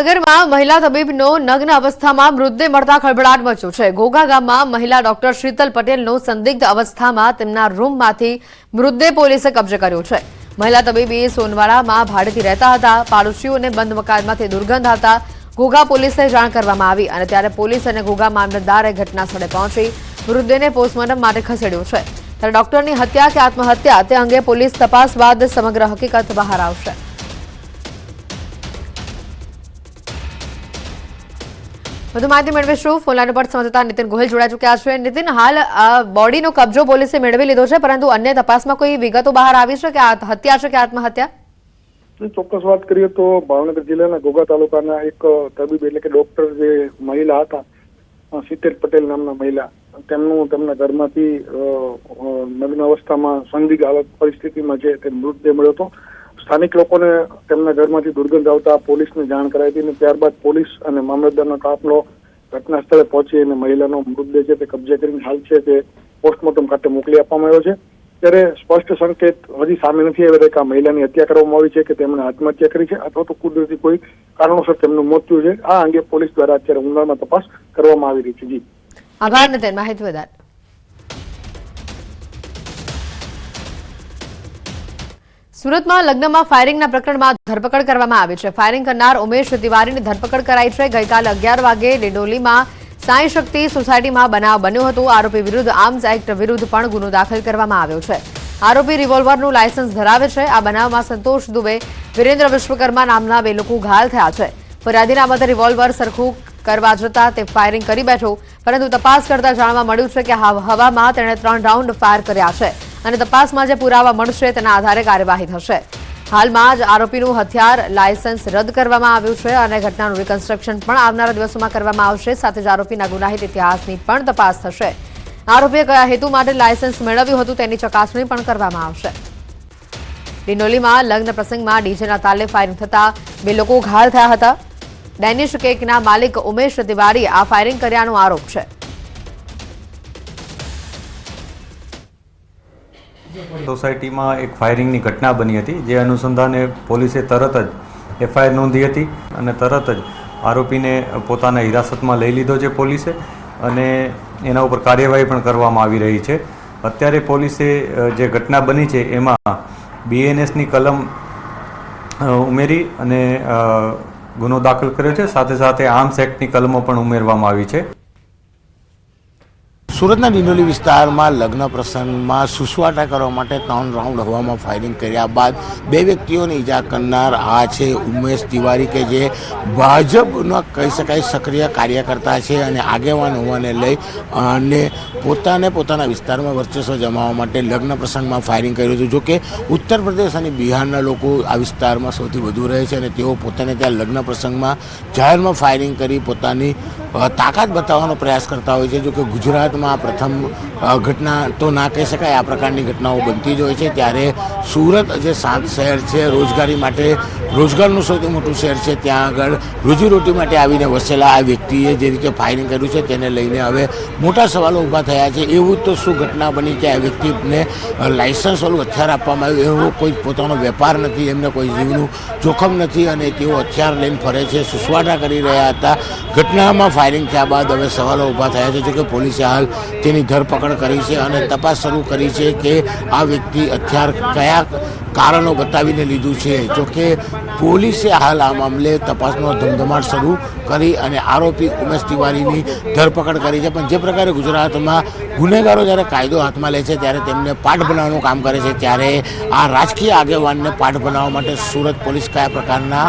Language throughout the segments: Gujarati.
ભાવનગરમાં મહિલા તબીબનો નગ્ન અવસ્થામાં મૃતદેહ મળતા ખળભળાટ મચ્યો છે। ઘોઘા ગામમાં મહિલા ડોક્ટર શીતલ પટેલનો સંદિગ્ધ અવસ્થામાં તેમના રૂમમાંથી મૃતદેહ પોલીસે કબજે કર્યો છે। મહિલા તબીબી સોનવાડામાં ભાડેથી રહેતા હતા। પાડોશીઓને બંધ મકાનમાંથી દુર્ગંધ આવતા ઘોઘા પોલીસને જાણ કરવામાં આવી અને ત્યારે પોલીસ અને ઘોઘા મામલતદારે ઘટના સ્થળે પહોંચી મૃતદેહને પોસ્ટમોર્ટમ માટે ખસેડ્યો છે। ત્યારે ડોક્ટરની હત્યા કે આત્મહત્યા તે અંગે પોલીસ તપાસ બાદ સમગ્ર હકીકત બહાર આવશે। વધુ માહિતી મેળવીશું। ફોનલાઈન પર સંવાદદાતા નીતિન ગોહિલ જોડાઈ ચૂક્યા છે। નીતિન, હાલ બોડીનો કબજો પોલીસે મેળવી લીધો છે, પરંતુ અન્ય તપાસમાં કોઈ વિગતો બહાર આવી છે કે આ હત્યા છે કે આત્મહત્યા? ચોક્કસ વાત કરીએ તો ભાવનગર જિલ્લાના ઘોઘા તાલુકાના એક તબીબ એટલે કે ડોક્ટર જે મહિલા હતા, શીતલ પટેલ નામના મહિલા, તેમના ઘરમાંથી નગ્ન અવસ્થામાં સંદિગ્ધ પરિસ્થિતિમાં છે તે મૃતદેહ મળ્યો હતો। સ્થાનિક લોકોને તેમના ઘરમાંથી દુર્ગંધ આવતા પોલીસને જાણ કરાઈ હતી અને ત્યારબાદ પોલીસ અને મામલતદારનો કાફલો ઘટના સ્થળે પહોંચી અને મહિલાનો મૃતદેહ છે તે કબજે કરીને હાલ છે તે પોસ્ટમોર્ટમ ખાતે મોકલી આપવામાં આવ્યો છે। ત્યારે સ્પષ્ટ સંકેત હજી સામે નથી આવ્યા કે આ મહિલાની હત્યા કરવામાં આવી છે કે તેમણે આત્મહત્યા કરી છે અથવા તો કુદરતી કોઈ કારણોસર તેમનું મોત થયું છે। આ અંગે પોલીસ દ્વારા અત્યારે ઊંડાણમાં તપાસ કરવામાં આવી રહી છે। જી આભાર નીતિન, માહિતી વધારે। સુરતમાં લગ્નમાં ફાયરિંગના પ્રકરણમાં ધરપકડ કરવામાં આવી છે। ફાયરિંગ કરનાર ઉમેશ તિવારીની ધરપકડ કરાઈ છે। ગઈકાલે 11 વાગે ડિંડોલીમાં સાંઈ શક્તિ સોસાયટીમાં બનાવ બન્યો હતો। આરોપી વિરુદ્ધ આર્મ્સ એક્ટ વિરુદ્ધ પણ ગુનો દાખલ કરવામાં આવ્યો છે। આરોપી રિવોલ્વરનું લાયસન્સ ધરાવે છે। આ બનાવમાં સંતોષ દુબે, વિરેન્દ્ર વિશ્વકર્મા નામના બે લોકો ઘાયલ થયા છે। ફરિયાદીના મતે રિવોલ્વર સરખું કરવા જતા તે ફાયરિંગ કરી બેઠો, પરંતુ તપાસ કરતા જાણવા મળ્યું છે કે હવામાં તેણે 3 રાઉન્ડ ફાયર કર્યા છે અને તપાસમાં જે પુરાવા મળશે તેના આધારે કાર્યવાહી થશે। હાલમાં જ આરોપીનું હથિયાર લાયસન્સ રદ કરવામાં આવ્યું છે અને ઘટનાનું રિકન્સ્ટ્રક્શન પણ આવનારા દિવસોમાં કરવામાં આવશે। સાથે જ આરોપીના ગુનાહિત ઇતિહાસની પણ તપાસ થશે। આરોપીએ કયા હેતુ માટે લાયસન્સ મેળવ્યું હતું તેની ચકાસણી પણ કરવામાં આવશે। ડિંડોલીમાં લગ્ન પ્રસંગમાં ડીજેના તાલે ફાયરિંગ થતા બે લોકો ઘાયલ થયા હતા। ડેનિશ કેકના માલિક ઉમેશ તિવારીએ આ ફાયરિંગ કર્યાનો આરોપ છે। સોસાયટીમાં એક ફાયરિંગની ઘટના બની હતી, જે અનુસંધાને પોલીસે તરત જ એફઆઈઆર નોંધી હતી અને તરત જ આરોપીને પોતાના હિરાસતમાં લઈ લીધો છે પોલીસે અને એના ઉપર કાર્યવાહી પણ કરવામાં આવી રહી છે। અત્યારે પોલીસે જે ઘટના બની છે એમાં બીએનએસની કલમ ઉમેરી અને ગુનો દાખલ કર્યો છે। સાથે સાથે આર્મ્સ એક્ટની કલમો પણ ઉમેરવામાં આવી છે। સુરતના ડિંડોલી વિસ્તારમાં લગ્ન પ્રસંગમાં સુસવાટા કરવા માટે 3 રાઉન્ડ હવામાં ફાયરિંગ કર્યા બાદ 2 વ્યક્તિઓને ઈજા કરનાર આ છે ઉમેશ તિવારી, કે જે ભાજપના કહી શકાય સક્રિય કાર્યકર્તા છે અને આગેવાન હોવાને લઈ અને પોતાના વિસ્તારમાં વર્ચસ્વ જમાવવા માટે લગ્ન પ્રસંગમાં ફાયરિંગ કર્યું હતું। જોકે ઉત્તર પ્રદેશ અને બિહારના લોકો આ વિસ્તારમાં સૌથી વધુ રહે છે અને તેઓ પોતાને ત્યાં લગ્ન પ્રસંગમાં જાહેરમાં ફાયરિંગ કરી પોતાની તાકાત બતાવવાનો પ્રયાસ કરતા હોય છે। જોકે ગુજરાતમાં પ્રથમ ઘટના તો ના કહી શકાય, આ પ્રકારની ઘટનાઓ બનતી જ હોય છે। ત્યારે સુરત જે શાંત શહેર છે, રોજગારી માટે રોજગારનું સૌથી મોટું શહેર છે, ત્યાં આગળ રોજીરોટી માટે આવીને વસેલા આ વ્યક્તિએ જે રીતે ફાયરિંગ કર્યું છે તેને લઈને હવે મોટા સવાલો ઊભા થયા છે। એવું તો શું ઘટના બની કે આ વ્યક્તિને લાયસન્સવાળું હથિયાર આપવામાં આવ્યું? એવો કોઈ પોતાનો વેપાર નથી, એમને કોઈ જીવનું જોખમ નથી અને તેઓ હથિયાર લઈને ફરે છે, સુસવાટા કરી રહ્યા હતા। ઘટનામાં ફાયરિંગ થયા બાદ હવે સવાલો ઊભા થયા છે। જોકે પોલીસે હાલ તેની ધરપકડ કરી છે અને તપાસ શરૂ કરી છે કે આ વ્યક્તિ હથિયાર કયા કારણો બતાવીને લીધું છે। જોકે પોલીસે હાલ આ મામલે તપાસનો ધમધમાટ શરૂ કરી અને આરોપી ઉમેશ તિવારીની ધરપકડ કરી છે। પણ જે પ્રકારે ગુજરાતમાં ગુનેગારો જ્યારે કાયદો હાથમાં લે છે ત્યારે તેમને પાઠ બનાવવાનું કામ કરે છે, ત્યારે આ રાજકીય આગેવાનને પાઠ બનાવવા માટે સુરત પોલીસ કયા પ્રકારના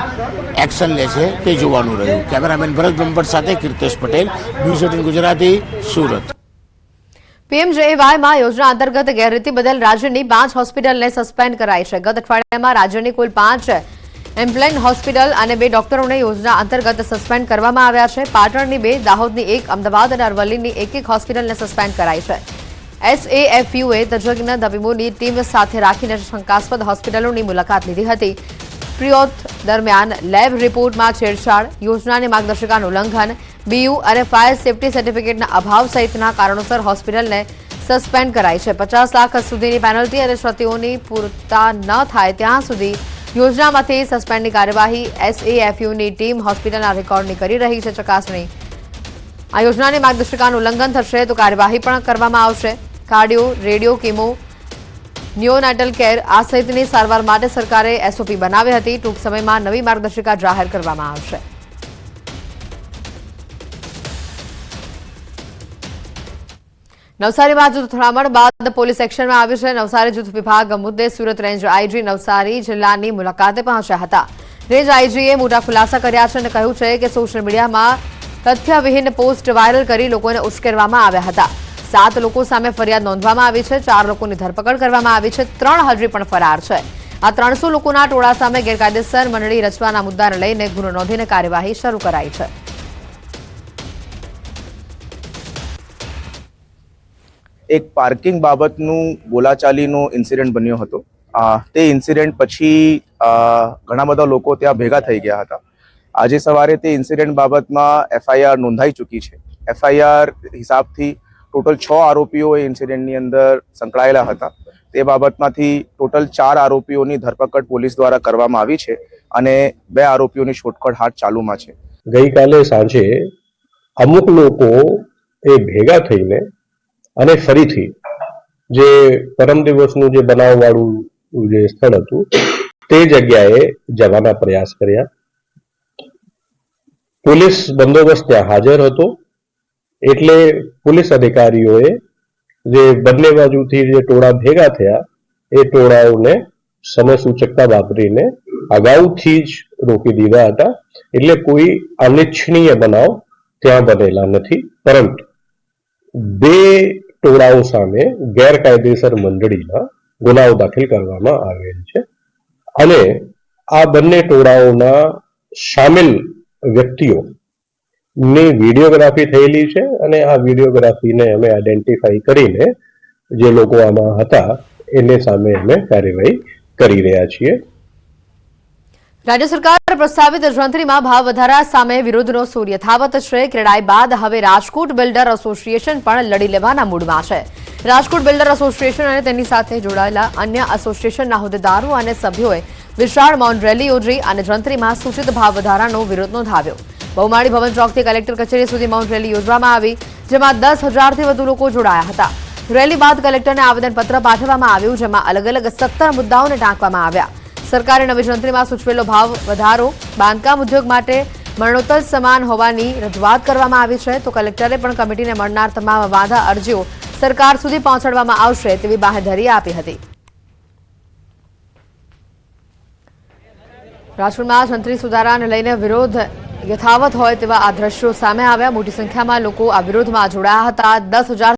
એક્શન લે છે તે જોવાનું રહ્યું। કેમેરામેન ભરત બ્રહ્મભટ્ટ સાથે કીર્તેશ પટેલ, ન્યૂઝ 18 ગુજરાતી, સુરત। પીએમજેએવાયમાં યોજના અંતર્ગત ગેરરીતિ બદલ રાજ્યની 5 હોસ્પિટલને સસ્પેન્ડ કરાઈ છે। ગત અઠવાડિયામાં રાજ્યની કુલ 5 એમ્પ્લેન હોસ્પિટલ અને 2 ડોક્ટરોને યોજના અંતર્ગત સસ્પેન્ડ કરવામાં આવ્યા છે। પાટણની 2, દાહોદની 1, અમદાવાદ અને અરવલ્લીની 1 હોસ્પિટલને સસ્પેન્ડ કરાઈ છે। એસએએફયુએ તજજ્ઞ તબીબોની ટીમ સાથે રાખીને શંકાસ્પદ હોસ્પિટલોની મુલાકાત લીધી હતી। પ્રિયોથ દરમિયાન લેબ રિપોર્ટમાં છેડછાડ, યોજનાની માર્ગદર્શિકાનું ઉલ્લંઘન, બીયુ અને ફાયર સેફટી સર્ટિફિકેટના અભાવ સહિતના કારણોસર હોસ્પિટલને સસ્પેન્ડ કરાઈ છે। 50 લાખ સુધીની પેનલ્ટી અને ક્ષતિઓની પૂરતા ન થાય ત્યાં સુધી યોજનામાંથી સસ્પેન્ડની કાર્યવાહી SAFUની ટીમ હોસ્પિટલના રેકોર્ડની કરી રહી છે ચકાસણી. આ યોજનાની માર્ગદર્શિકાનું ઉલ્લંઘન થશે તો કાર્યવાહી પણ કરવામાં આવશે. કાર્ડિયો, રેડિયો, કીમો, નિયોનાટલ કેર આ સહિતની સારવાર માટે સરકારે SOP બનાવી હતી. ટૂંક સમયમાં નવી માર્ગદર્શિકા જાહેર કરવામાં આવશે. નવસારીમાં જૂથ અથડામણ બાદ પોલીસ એક્શનમાં આવ્યું છે. નવસારી જૂથ વિભાગ મુદ્દે સુરત રેન્જ IG નવસારી જિલ્લાની મુલાકાતે પહોંચ્યા હતા. રેન્જ IGએ મોટા ખુલાસા કર્યા છે અને કહ્યું છે કે સોશિયલ મીડિયામાં તથ્યવિહીન પોસ્ટ વાયરલ કરી લોકોને ઉશ્કેરવામાં આવ્યા હતા. 7 લોકો સામે ફરિયાદ નોંધવામાં આવી છે. 4 લોકોની ધરપકડ કરવામાં આવી છે. 3 હજી પણ ફરાર છે. આ 300 લોકોના ટોળા સામે ગેરકાયદેસર મંડળી રચવાના મુદ્દાને લઈને ગુનો નોંધીને કાર્યવાહી શરૂ કરાઈ છે. એક પાર્કિંગ બાબતનું બોલાચાલીનો ઇન્સિડન્ટ બન્યો હતો. તે ઇન્સિડન્ટ પછી ઘણા બધા લોકો ત્યાં ભેગા થઈ ગયા હતા. આજે સવારે તે ઇન્સિડન્ટ બાબતમાં FIR નોંધાઈ ચૂકી છે. FIR હિસાબથી ટોટલ 6 આરોપીઓ એ ઇન્સિડન્ટની અંદર સંકળાયેલા હતા. તે બાબતમાંથી ટોટલ 4 આરોપીઓની ધરપકડ પોલીસ દ્વારા કરવામાં આવી છે અને 2 આરોપીઓની શોધખોળ હાથ ચાલુમાં છે. ગઈકાલે સાંજે અમુક લોકો એ ભેગા થઈને અને ફરીથી જે પરમ દિવસનું જે બનાવવાળું જે સ્થળ હતું તે જગ્યાએ જવાના પ્રયાસ કર્યા. પોલીસ બંદોબસ્ત ત્યાં હાજર હતો એટલે પોલીસ અધિકારીઓએ જે બંને બાજુથી જે ટોળા ભેગા થયા એ ટોળાઓને સમયસૂચકતા વાપરીને અગાઉથી જ રોકી દીધા હતા. એટલે કોઈ અનિચ્છનીય બનાવ ત્યાં બનેલા નથી, પરંતુ 2 ટોળાઓ સામે ગેરકાયદેસર મંડળીના ગુનાઓ દાખલ કરવામાં આવેલ છે અને આ બંને ટોળાઓના સામેલ વ્યક્તિઓ ની વિડીયોગ્રાફી થયેલી છે અને આ વિડીયોગ્રાફીને અમે આઈડેન્ટિફાઈ કરીને જે લોકો આમાં હતા એને સામે અમે કાર્યવાહી કરી રહ્યા છીએ. રાજ્ય સરકાર પ્રસ્તાવિત જંત્રીમાં ભાવ વધારા સામે વિરોધનો સૂર યથાવત છે. ક્રેડાઈ બાદ હવે રાજકોટ બિલ્ડર એસોસિએશન પણ લડી લેવાના મૂડમાં છે. રાજકોટ બિલ્ડર એસોસિએશન અને તેની સાથે જોડાયેલા અન્ય એસોસિએશનના હોદ્દેદારો અને સભ્યોએ વિશાળ મૌન રેલી યોજી અને જંત્રીમાં સૂચિત ભાવ વધારાનો વિરોધ નોંધાવ્યો. બહુમાળી ભવન ચોકથી કલેક્ટર કચેરી સુધી મૌન રેલી યોજવામાં આવી, જેમાં 10,000થી વધુ લોકો જોડાયા હતા. રેલી બાદ કલેક્ટરને આવેદનપત્ર પાઠવવામાં આવ્યું, જેમાં અલગ અલગ 17 મુદ્દાઓને ટાંકવામાં આવ્યા. સરકારે નવી જંત્રીમાં સૂચવેલો ભાવ વધારો બાંધકામ ઉદ્યોગ માટે મરણોત્તર સમાન હોવાની રજૂઆત કરવામાં આવી છે. તો કલેક્ટરે પણ કમિટીને મળનાર તમામ વાંધા અરજીઓ સરકાર સુધી પહોંચાડવામાં આવશે તેવી બાહેધરી આપી હતી. રાજકોટમાં જંત્રી સુધારાને લઈને વિરોધ યથાવત હોય તેવા આ દ્રશ્યો સામે આવ્યા. મોટી સંખ્યામાં લોકો આ વિરોધમાં જોડાયા હતા. 10,000